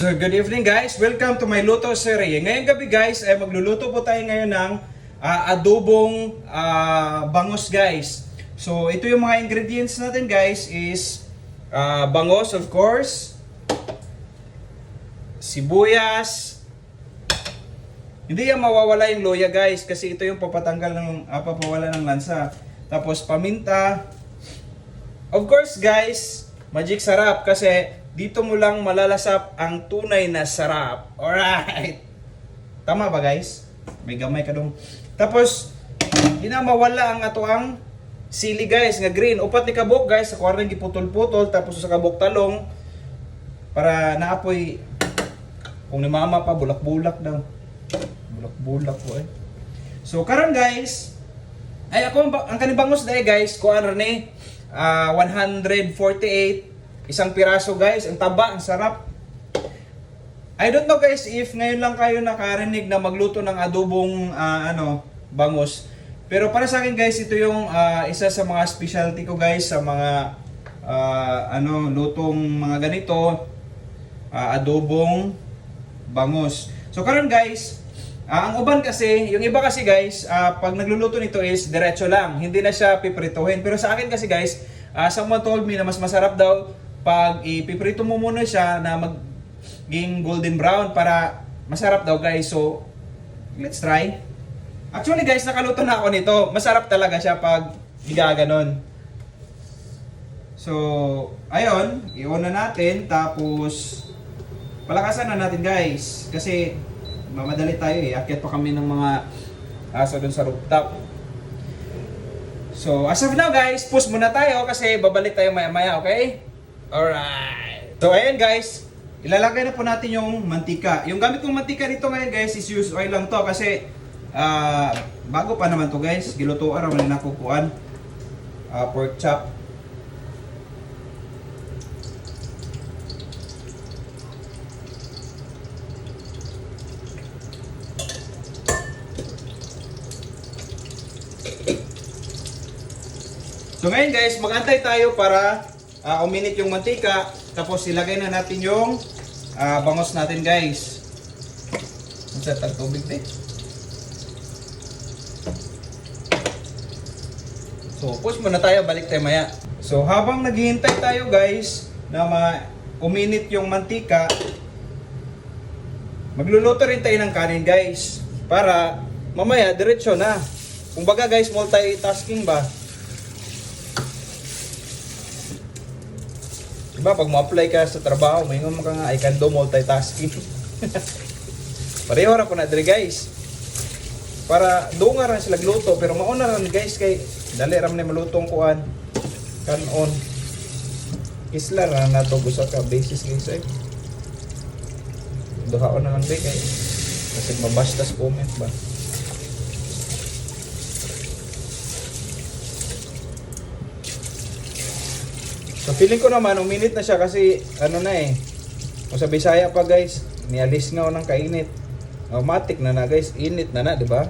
So good evening guys, welcome to my luto series. Ngayong gabi guys ay magluluto po tayo ngayon ng adobong bangus guys. So ito yung mga ingredients natin guys is bangus of course, sibuyas, hindi yan mawawala yung loya guys kasi ito yung papatanggal ng papawala ng lansa. Tapos paminta, of course guys, magic sarap kasi dito mo lang malalasap ang tunay na sarap. Alright. Tama ba guys? May gamay ka dong. Tapos, di na mawala ang atoang sili guys, nga green. Upat ni kabok guys, sa kwareng giputol-putol. Tapos sa kabok talong, para naapoy, kung ni mama pa, bulak-bulak daw. Bulak-bulak po eh. So, karon guys, ay ako, ang kanibangos dahil guys, kuhaan rin 148 isang piraso guys, ang taba, ang sarap. I don't know guys if ngayon lang kayo nakarinig na magluto ng adobong bangus. Pero para sa akin guys, ito yung isa sa mga specialty ko guys sa mga lutong mga ganito, adobong bangus. So karon guys, ang uban kasi, yung iba kasi guys, pag nagluluto nito is diretso lang, hindi na siya piprituhin. Pero sa akin kasi guys, someone told me na mas masarap daw pag ipiprito mo muna siya na maging golden brown para masarap daw guys. So, let's try. Actually guys, nakaluto na ako nito. Masarap talaga siya pag igaganon. So, ayun, i-on na natin. Tapos, palakasan na natin guys. Kasi, mamadali tayo eh. Akyat pa kami ng mga aso dun sa rooftop. So, as of now guys, push muna tayo kasi babalik tayo maya-maya, okay? Alright. So ayan guys, ilalagay na po natin yung mantika. Yung gamit kong mantika dito ngayon guys is used oil lang to kasi bago pa naman to guys. Gilutuan naman na kukuan pork chop. So ngayon guys, mag-antay tayo para uminit yung mantika, tapos ilagay na natin yung bangus natin guys. Sa tubig din. So push muna tayo, balik tayo maya. So habang naghihintay tayo guys na uminit yung mantika, magluluto rin tayo ng kanin guys para mamaya diretso na. Kumbaga guys, multitasking ba? Diba, pag mo-apply ka sa trabaho, mayroon mo ka nga, I can do multitasking. Pareho ra ko na diri guys. Para doon nga rin sila gluto, pero mauna rin guys, kay dali ram na malutong kuan. Kanon. Isla ra na to gusto ka basis guys ay. Duhaon na lang kay kasi mabastas comment ba. So feeling ko naman uminit na siya kasi kung sa Bisaya pa guys, nialis nga ng kainit. Automatic na guys, init na di ba?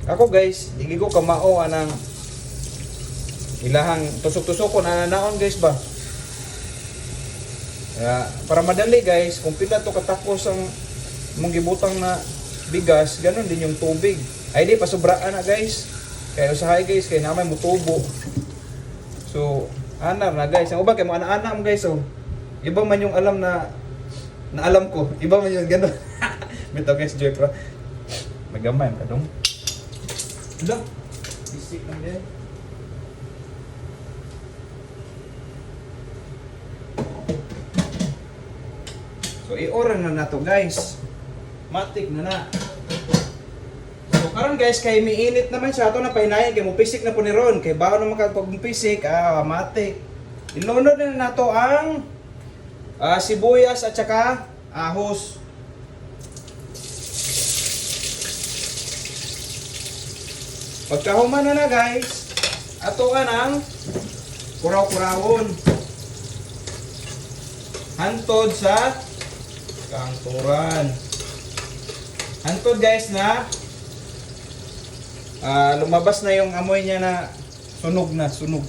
Ako guys, hindi ko kamao anang ilahang tusok-tusok ko na naon guys ba. Para madali guys, kung pila to katapos ang mong gibutang na bigas, ganun din yung tubig. Ay di pasubraan na guys. Kaya usahay guys, kaya naman mo tubo. So, anar na guys. Ang uba kay mo ana-ana mo guys oh. Iba man yung alam na alam ko. Iba man yung gano'n. Bitaw guys, joy pro. Magamay ka dong. Hala. Bisik lang din. So, i-oran na to guys. Matik na. So karon guys, kay miinit naman siya ato na pahinayang kay mo pisik na po ni Ron kay bawo naman pag pisik matik. Ilunod na nato ang sibuyas at saka ahos. Pagkahuman na guys, ato ka ng kuraw-kurawon. Hantod sa kangturan. Hantod guys na lumabas na yung amoy niya na sunog.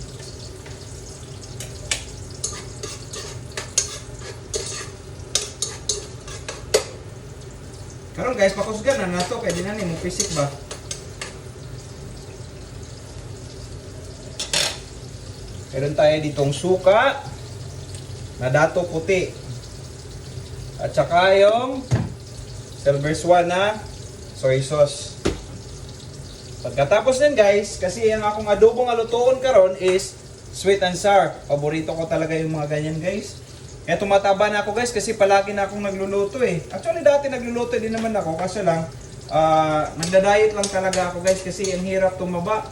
Karon guys, pakusgan na nato kay dinani mo pisik ba. Meron tayo ditong suka na dato puti. At saka yung silver swan na soy sauce. Pagkatapos din guys, kasi ang akong adobong alutoon karon is sweet and sour. Paborito ko talaga yung mga ganyan guys. Kaya tumataba na ako guys kasi palagi na akong nagluluto eh. Actually dati nagluluto din naman ako kasi lang nagda-diet lang talaga ako guys kasi ang hirap tumaba.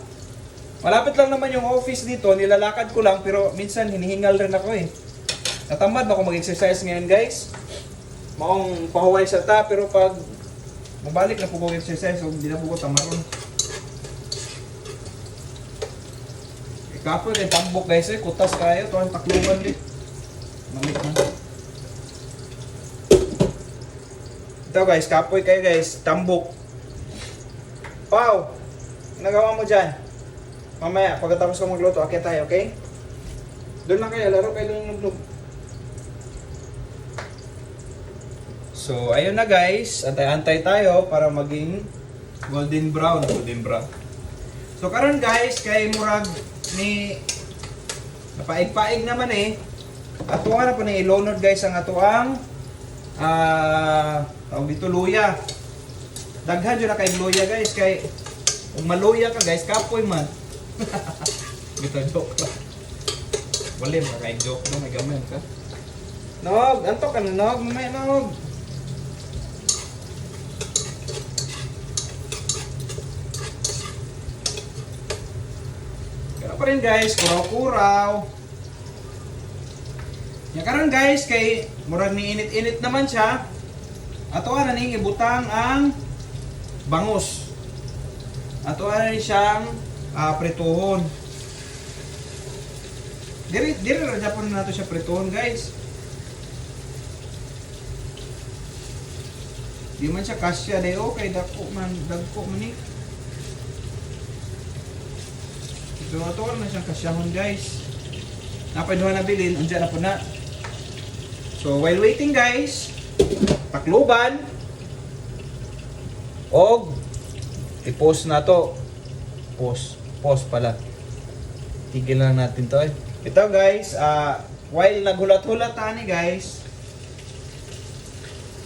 Malapit lang naman yung office dito, nilalakad ko lang pero minsan hinihingal rin ako eh. Natamad na ako mag-exercise ngayon guys. Maong pahuway sa ta pero pag mabalik na po ko exercise so hindi na po ko tamaron. Kapoy kay tambok guys eh, kutas kayo, to ang takluban din. Mamit na. Ito guys, kapoy kayo guys, tambok. Pau, nagawa mo dyan. Mamaya, pagkatapos ko magluto, akyat tayo, okay? Doon lang kayo, laro kayo doon ng So, ayun na guys, antay-antay tayo para maging golden brown. So, karon guys, kay murag ni napaig-paig naman eh. Ato nga na po na ilunod guys ang ato ang tawag dito luya. Daghan dyan na kay luya guys. Kay kung maluya ka guys, kapoy man. Ito joke lang. Wala mo kay joke no, may gamen ka. Nog, anto ka na nog, mamaya nog. Kaya pa rin guys, kuraw-kuraw. Yan karon guys, kay murag ni init-init naman siya. Ato na ning ibutang ang bangus. Ato na siyang prituhon. Diri ra Japon nato siya prituhon guys. Di man siya kasya dayo kay dagko man ni. So ato na siyang kasyahon guys. Napay duha na bilin, andyan na po na. So while waiting guys, takluban og i-post na to. Post pala. Tigil lang natin to eh. Ito guys, while naghulat-hulat ani guys,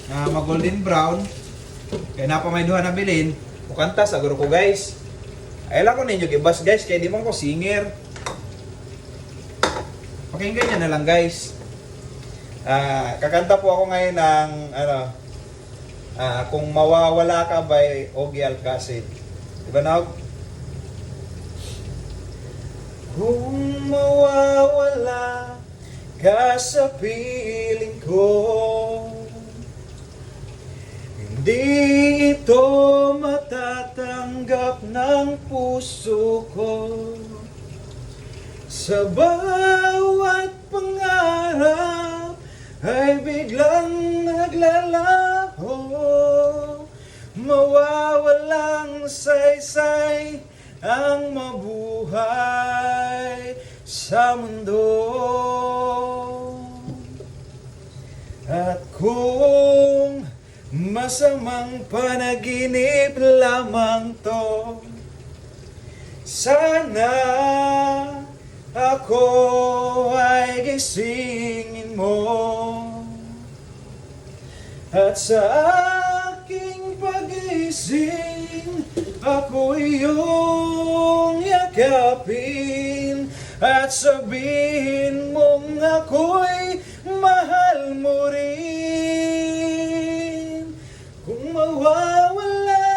mag golden brown, kaya napa may duha na bilin, mukanta sa guro ko guys. Ay lang ko ninyo gibas guys, kaya di man ko singer. Pakinggan nyo na lang guys. Kakanta po ako ngayon ng Kung Mawawala Ka by Ogie Alcacid. Diba Nog? Kung mawawala ka sa piling ko, hindi ito matatanggap ng puso ko. Sa bawat pangarap ay biglang naglalaho, mawawalang saysay ang mabuhay sa mundo. At kung masamang panaginip lamang to, sana ako ay gisingin mo. At sa aking pag-ising, ako iyong yakapin. At sabihin mong ako'y mahal mo rin. Kung mawawala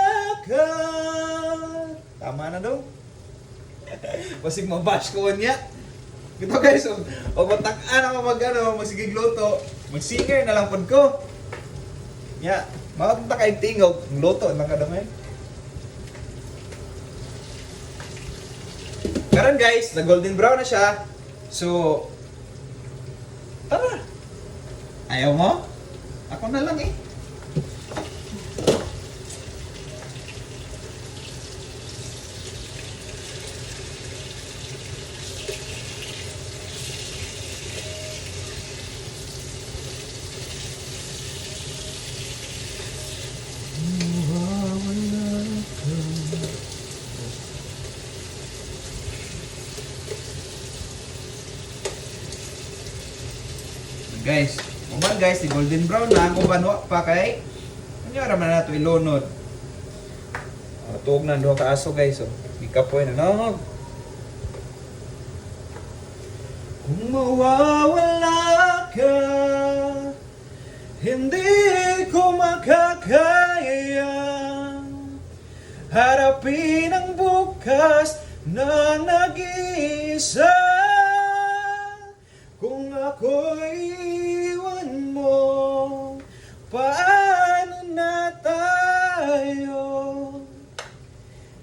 ka. Tama na daw. Pasig mabash ko niya. Ito guys, o matak-an ako magsigigluto, mag-singer na lang pod ko. Ya, makakita kayong tingog, luto lang kadamay. Karon guys, na golden brown na siya. So, tara. Ayaw mo? Ako na lang eh. guys. Uban guys, di golden brown na. Uban wa pa kay. Ano raman na ito ilunod. Tuog na doon ka aso guys. Ikapoy na. No? Kung mawawala ka, hindi ko makakaya harapin ang bukas na nag-iisa. Kung ako'y iwan mo, paano na tayo?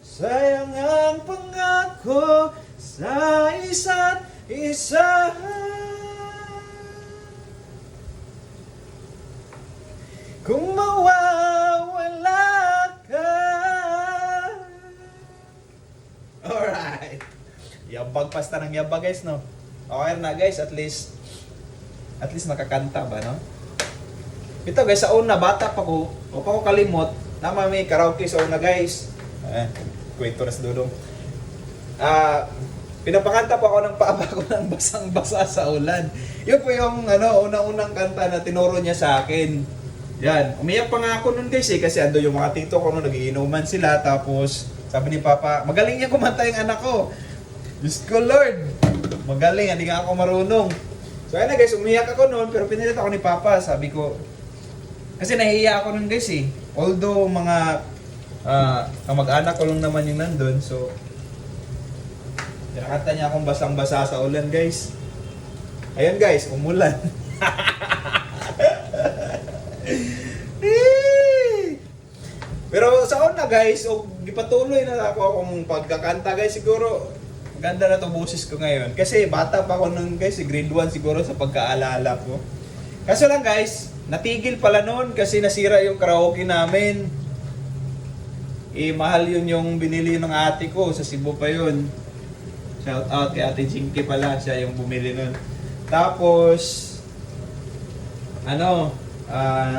Sayang ang pangako sa isa't isa. Kung mawawala ka. Alright. Yabag pasta ng yabag guys, no? Okay na guys, at least nakakanta ba, no? Ito guys, sa una, bata pa ko, o pa ko kalimot, naman may karaoke sa una guys. Kwento na sa dudong. Pinapakanta po ako ng paaba ko ng basang-basa sa ulan. Yun po yung unang-unang kanta na tinuro niya sa akin. Yan, umiyak pa nga ako nun guys kasi ando yung mga tito ko nun, nagiinuman sila. Tapos sabi ni Papa, magaling niya kumanta yung anak ko. Diyos ko Lord, magaling, hindi nga ako marunong. So ayun na guys, umiyak ako nun, pero pinilit ako ni Papa. Sabi ko, kasi nahihiya ako nun guys eh. Although mga kamag-anak ko lang naman yung nandun, so pinakanta niya akong basang-basa sa ulan guys. Ayun guys, umulan. Pero sa una guys, gipatuloy na ako akong pagkakanta guys. Siguro ganda na to boses ko ngayon. Kasi bata pa ako nun guys, grade 1 siguro sa pagkaalala ko. Kaso lang guys, natigil pala noon kasi nasira yung karaoke namin. Mahal yun yung binili ng ate ko, sa Cebu pa yun. Shout out kay Ate Jinky pala, siya yung bumili nun. Tapos,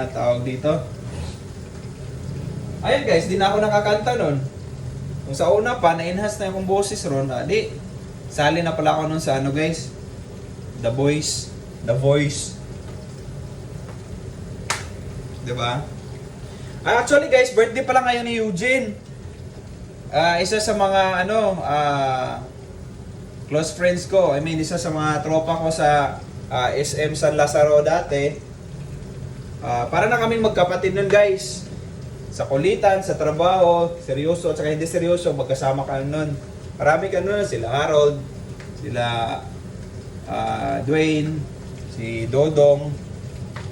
tawag dito. Ayun guys, di na ako nakakanta nun. Kung sa una pa, na-enhance na yung boses ron, sali na pala ako nun sa guys, The Voice. Diba? Actually guys, birthday pala ngayon ni Eugene. Isa sa mga close friends ko. I mean, isa sa mga tropa ko sa SM San Lazaro dati. Para na kaming magkapatid nun guys. Sa kulitan, sa trabaho, seryoso at saka hindi seryoso, magkasama ka nun. Marami ka nun, sila Harold, sila Dwayne, si Dodong,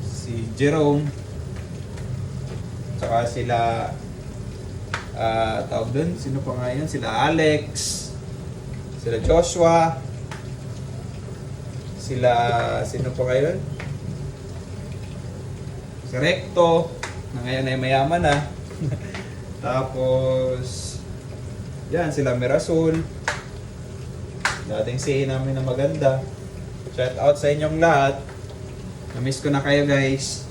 si Jerome, saka sila tawag dun, sino pa nga yun? Sila Alex, sila Joshua, sino pa nga yun? Si Recto, na ngayon ay mayaman na. Tapos yan, sila Mirasol, dating CA namin na maganda. Shout out sa inyong lahat. Na-miss ko na kayo guys.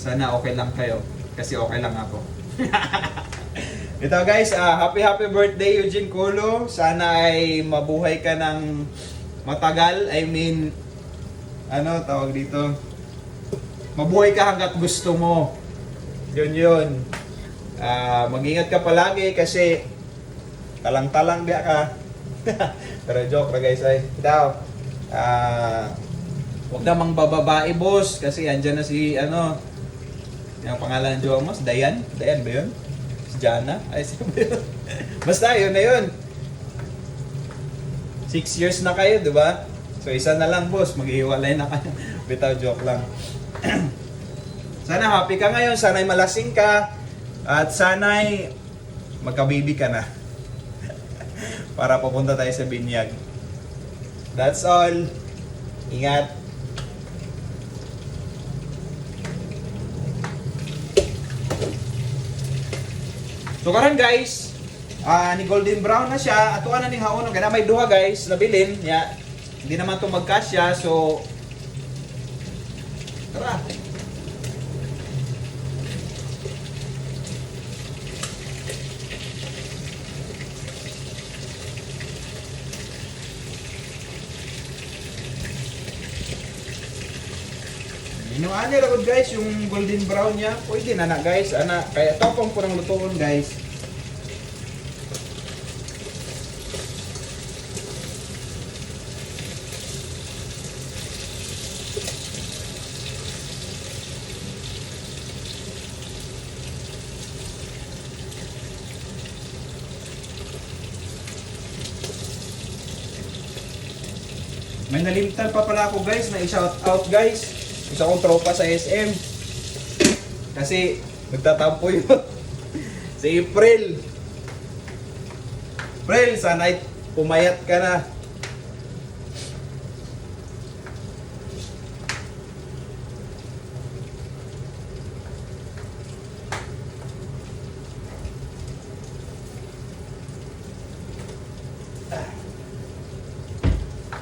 Sana okay lang kayo kasi okay lang ako. Ito guys, happy birthday Eugene Culo. Sana ay mabuhay ka ng matagal. I mean, tawag dito, mabuhay ka hanggat gusto mo. Yun. Mag-ingat ka palagi kasi talang-talang dia ka. Pero joke na guys ay. Huwag namang bababae boss kasi andyan na si yung pangalan ng jowa mo, si Dayan? Dayan ba yun? Si Jana? Ay, sino ba yun? Basta, yun na yun. 6 years na kayo, di ba? So, isa na lang, boss. Maghihiwalay na kayo. Bitaw, joke lang. Sana happy ka ngayon. Sana'y malasing ka. At sana'y magkabibi ka na. Para papunta tayo sa binyag. That's all. Ingat. So karon guys, ni golden brown na siya. Ato na ning haon nga may duha guys nabilin ya. Hindi naman to magkasya so tara. Yung ano lang guys, yung golden brown niya, pwede na na guys, ana, kaya tapong po ng lutuon guys. May nalimtan pa pala ako guys, na i-shout out guys. Isa kong tropa sa SM. Kasi nagtatampo yun. Si April. April, sana'y pumayat ka na.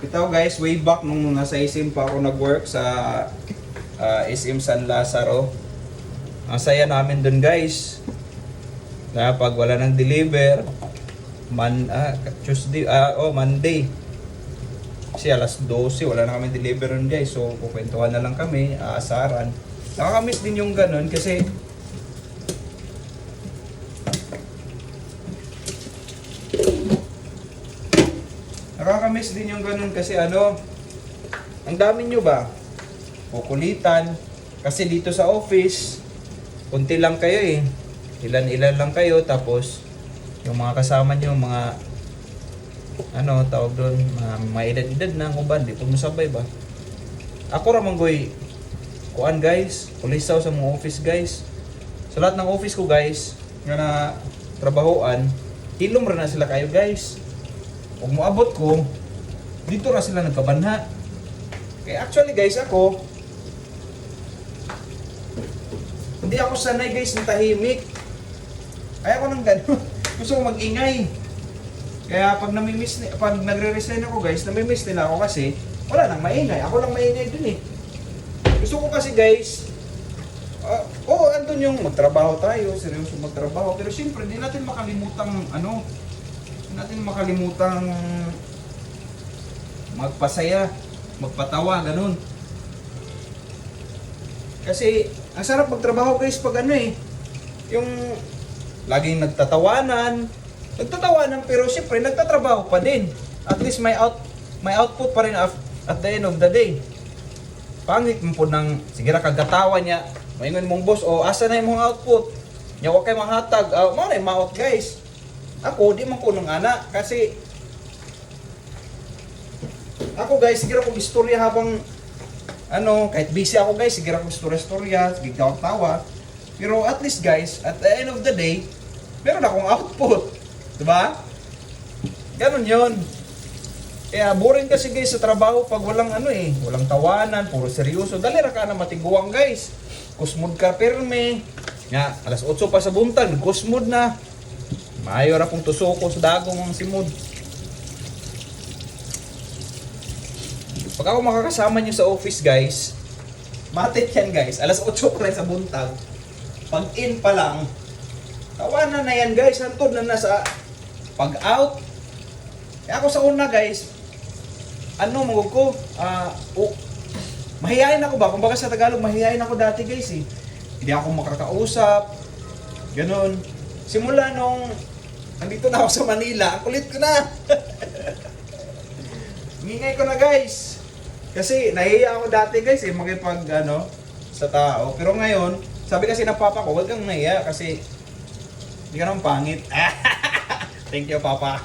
Ito guys, way back nung nasa SM pa ako nag-work sa SM San Lazaro. Ang saya namin dun guys. Na pag wala nang deliver, Monday. Kasi alas 12, wala na kami deliver nun guys. So, kukwentuhan na lang kami, aasaran. Nakakamiss din yung ganun kasi nakakamiss din yung ganun kasi ano, ang dami nyo ba? Kukulitan. Kasi dito sa office, kunti lang kayo eh. Ilan-ilan lang kayo. Tapos, yung mga kasama nyo, mga, ano, tawag doon, mga edad-edad na ang uban. Di po masabay ba? Ako ramanggoy, kuan guys, pulisaw sa mga office guys. Sa lahat ng office ko guys, nga na trabahoan, hilom rin na sila kayo guys. Kung moabot ko, dito na sila nagkabanha. Kaya actually guys, ako, hindi ako sanay guys ng tahimik. Kaya ako nang gano'n. Gusto ko mag-ingay. Kaya pag pag nagre-resign ako guys, namimiss nila ako kasi wala nang maingay. Ako lang maingay dun eh. Gusto ko kasi guys, andun yung magtrabaho tayo, seryoso magtrabaho. Pero siyempre, hindi natin makalimutang magpasaya, magpatawa, ganun. Kasi, ang sarap magtrabaho guys pag ano eh, yung laging nagtatawanan pero siyempre nagtatrabaho pa din. At least may output pa rin at the end of the day. Pangit mo po ng, sige na kagatawa niya, maingon mong boss, asa na yung mong output? Nya wa kay mahatag, mao na yung maot guys. Ako, di man ko nung anak kasi ako guys, sige akong istorya habang kahit busy ako guys, sige akong istorya, sige akong tawa. Pero at least guys, at the end of the day, meron akong output. Diba? Ganun yun. Kaya boring kasi guys sa trabaho pag walang walang tawanan, puro seryoso. Dali ra ka na matiguang guys. Kusmod ka perme. Nga, alas 8 pa sa buntag, kusmod na. Maayo ra pong tusoko sa dagong ang simod. Pag ako makakasama nyo sa office guys, matik yan guys. Alas 8 pa rin sa buntag. Pag in pa lang, tawanan na yan guys. Hantod na nasa pag out. Kaya ako sa una guys, magod ko, mahihayin ako ba? Kumbaga sa Tagalog, mahihayin ako dati guys eh. Hindi ako makakausap. Ganun. Simula nung andito na ako sa Manila, ang kulit ko na. Ngingay ko na guys. Kasi nahihiya ako dati guys eh, makipag sa tao. Pero ngayon, sabi kasi ng papa ko, huwag kang nahiya kasi hindi ka naman pangit. Thank you papa.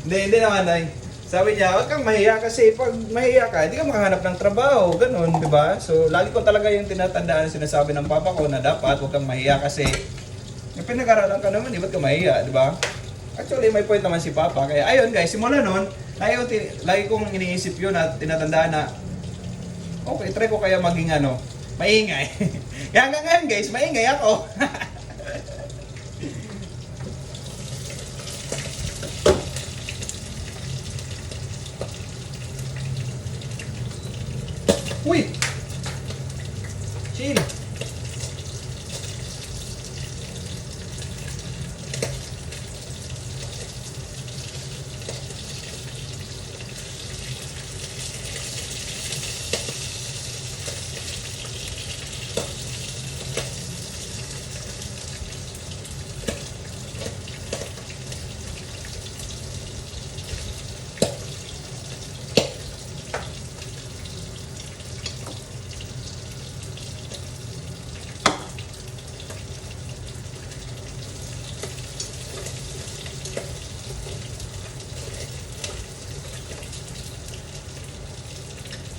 Hindi naman ay. Sabi niya, huwag kang mahiya kasi pag mahiya ka, hindi ka makahanap ng trabaho. Ganun, di ba? So, lagi ko talaga yung tinatandaan, sinasabi ng papa ko na dapat huwag kang mahiya kasi yung pinag-aralan ka naman, ba't ka mahiya, di ba? Actually, may point naman si papa. Kaya ayun guys, simula nun, lagi kong iniisip yun at tinatandaan na okay, try ko kaya maging maingay. Kaya hanggang ngayon guys, maingay ako. Uy! Chill!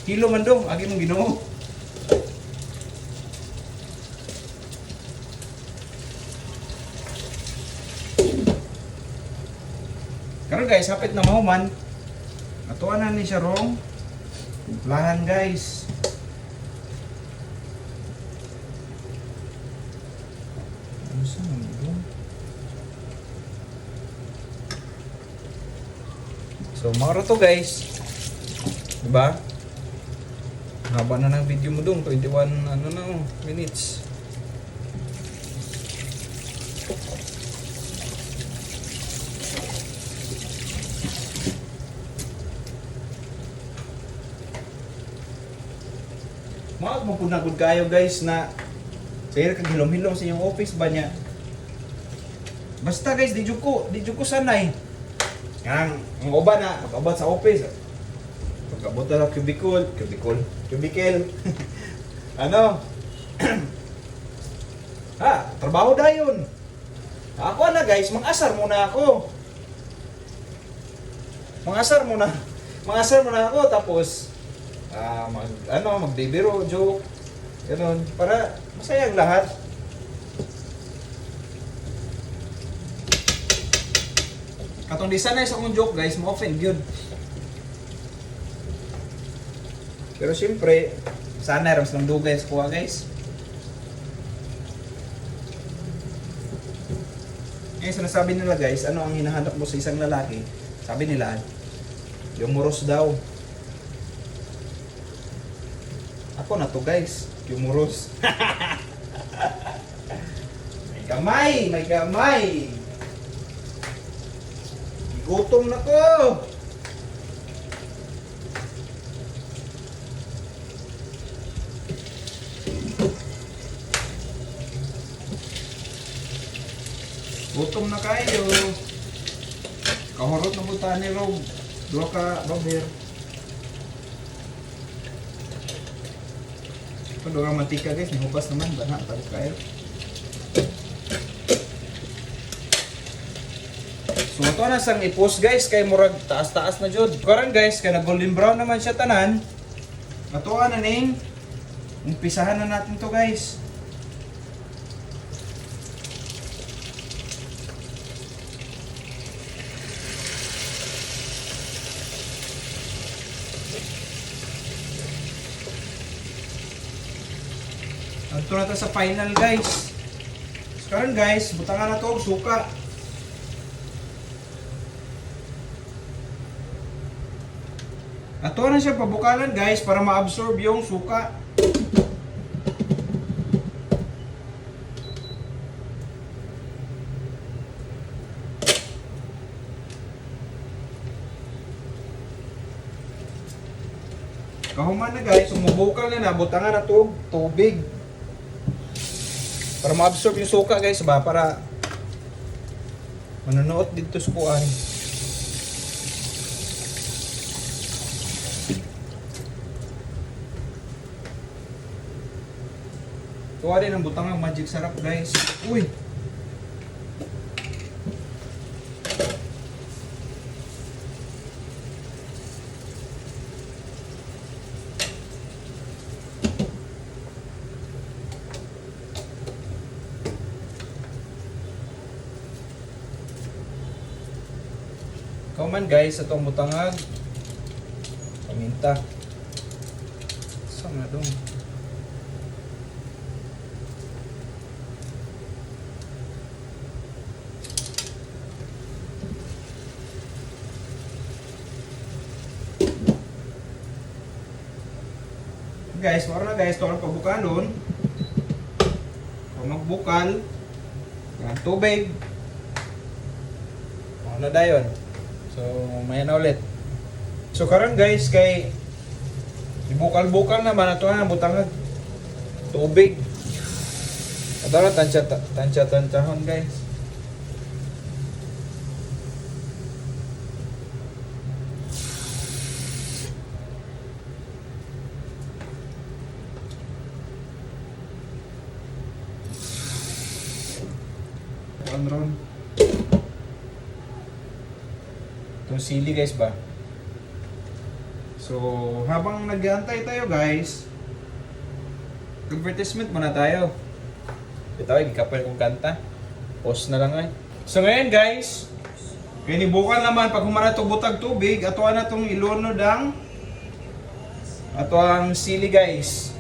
Kilo man dong, agi mong Ginoo. Karon guys, hapit na mahuman. Atuan na ni siya rong lahan guys. Ano sa mga? So, mga to guys. Diba? Haba na ng video mo dong. 21 ano na minutes. Mga mapunagod kayo guys na sayang kag hilom-hilom sa inyong office ba niya. Basta guys, di jud ko sanay. Ang uban na, pag-abot sa office. Pag-abot na cubicle. Ano? Trabaho dayon. Ako na guys, mang-asar muna ako. Mang-asar muna ako tapos magbibiro, joke. Ganun, para masaya ang lahat. Katong di sanay sa akong joke guys, ma-offend yun. Pero siyempre, sanay rin silang dugay sa kuha guys. Ngayon sinasabi nila guys, ano ang hinahanap mo sa isang lalaki? Sabi nila, yung muros daw. Ako na to guys, yung muros. May gamay. Gutom na ko. Gutom na kayo. Kahurot na buta ni Rob. Dua ka Robert. Ito dua ka mantika guys. Nihupas naman. Bana, tapos kayo. So ito na sang i-post guys. Kay murag taas-taas na jud. Karon guys, kay na golden brown naman siya tanan. Natuwa na ning. Umpisahan na natin to guys. Ito na to sa final guys. So, karon guys, butangan na to og suka. Ato na siya pabukalan guys para ma-absorb yung suka. Kahuman na guys, umubukal na butangan na to tubig. Para ma-absorb yung suka guys ba, para manonood dito sa kuan. Kuha din ang butang ng magic sarap guys. Uy! Kauman guys, itong butangag paminta. Saan na dong? Guys, wala na guys, ito ang pabukalon. Kung magbukal, yan, tubig. Ano na yun? So, maya na ulit. So, karon guys, kay ibukal-bukal naman ito na, butangag tubig. Ito na, tansya-tansyahon guys. Ron. Itong sili guys ba? So, habang nag-aantay tayo guys, advertisement muna tayo. Ito ay gikapal kong kanta. Pause na lang ay. So ngayon guys, kinibukan naman pag humana to butag tubig, ato na tong ilunod ang ato ang sili guys.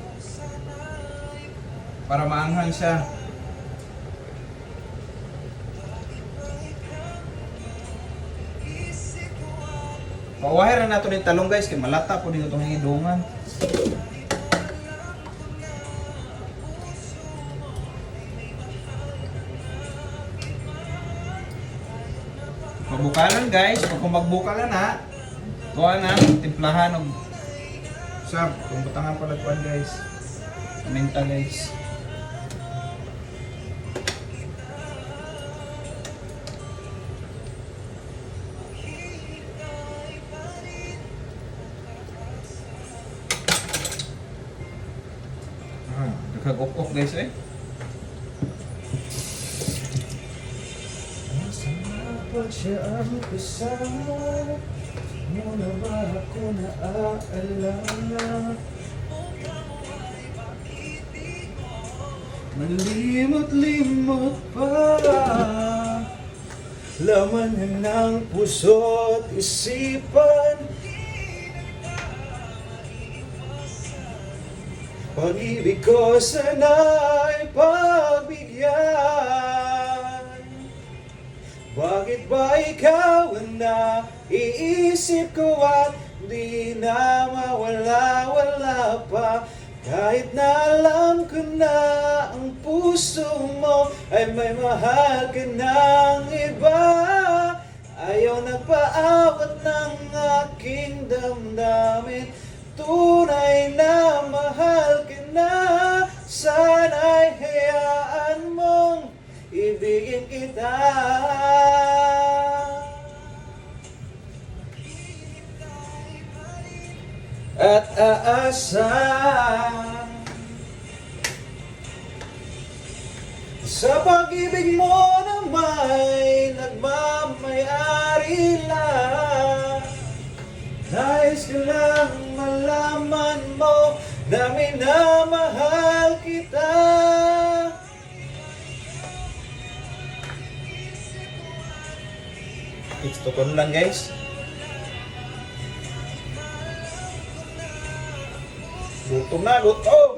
Para maanghang siya. Pawahir na nato ni talong guys, kay malata po dito itong hidungan. Pagbukalan guys, pag magbukalan na, kuha na, timplahan og sab, kung butangan pala kuhan guys. Minta guys. Nagkag-ok guys eh. Pag siya ang kasama, muna ba ako naaalala? Malimot-limot pa, laman ng puso't isipan. Pag-ibig ko sana'y pagbigyan. Bakit ba ikaw ang naiisip ko at di na mawala-wala pa? Kahit na alam ko na ang puso mo ay may mahal ka ng iba. Ayaw nagpaawat ng aking damdamin, tunay na mahal ka na. Sana'y hayaan mong ibigin kita. At aasa sa pag-ibig mo na may nagmamayari lang. Nais ko lang malaman mo na minamahal kita. It's tukon lang guys. Gutom na, gutom!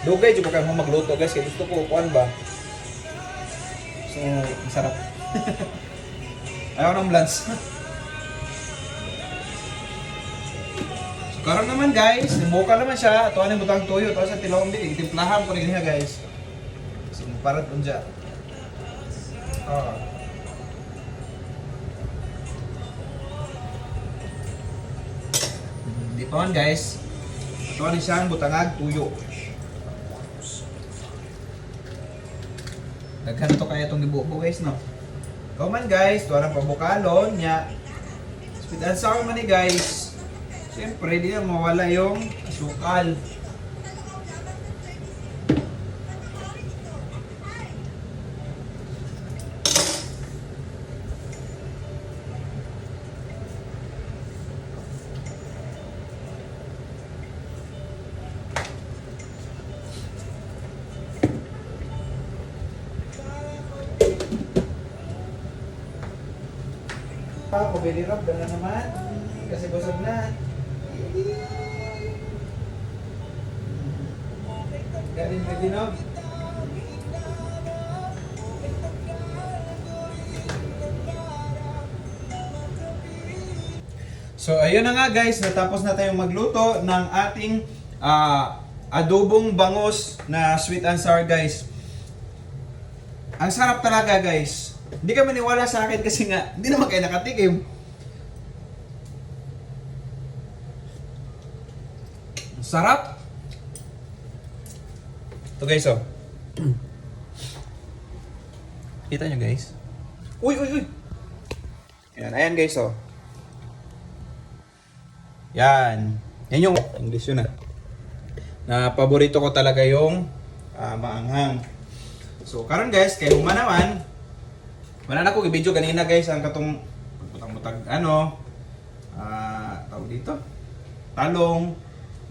Dugay juga kayo magluto guys, kaya gusto ko kuan ba? So, masarap. Ayaw ng blans. So, karon naman guys, nibuka naman siya. Ito ang butang tuyo, ito sa tilawang bilig. Timplahan ko rin niya guys. So, parang punja. Dito man guys. Ito ang isang butangag tuyo. Nagkanto kaya itong nibubo guys no. Ikaw man guys, ito ang pabukalon niya. Speed and sour man ni guys. Siyempre di na mawala yung asukal. Pabili-rap na naman kasi busog na. Galing na dinog. So ayun na nga guys, natapos na tayong magluto ng ating adobong bangus na sweet and sour guys. Ang sarap talaga guys. Hindi ka maniwala sa akin kasi nga, hindi naman kayo nakatikim. Sarap! Ito guys, oh. Kita nyo guys? Uy, uy, uy! Ayan guys, oh. Yan. Yan yung English yun, na paborito ko talaga yung maanghang. So karon guys, kay huma naman, wala na ko i-video kanina guys ang katong butang-butang tawag dito, talong,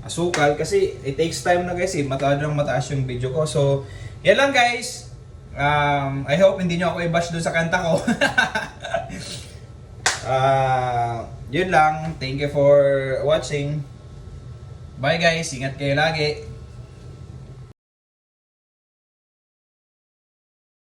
asukal kasi it takes time na guys mataas yung video ko. So yan lang guys. I hope hindi nyo ako i-bash dun sa kanta ko. Yun lang. Thank you for watching. Bye guys. Ingat kayo lagi.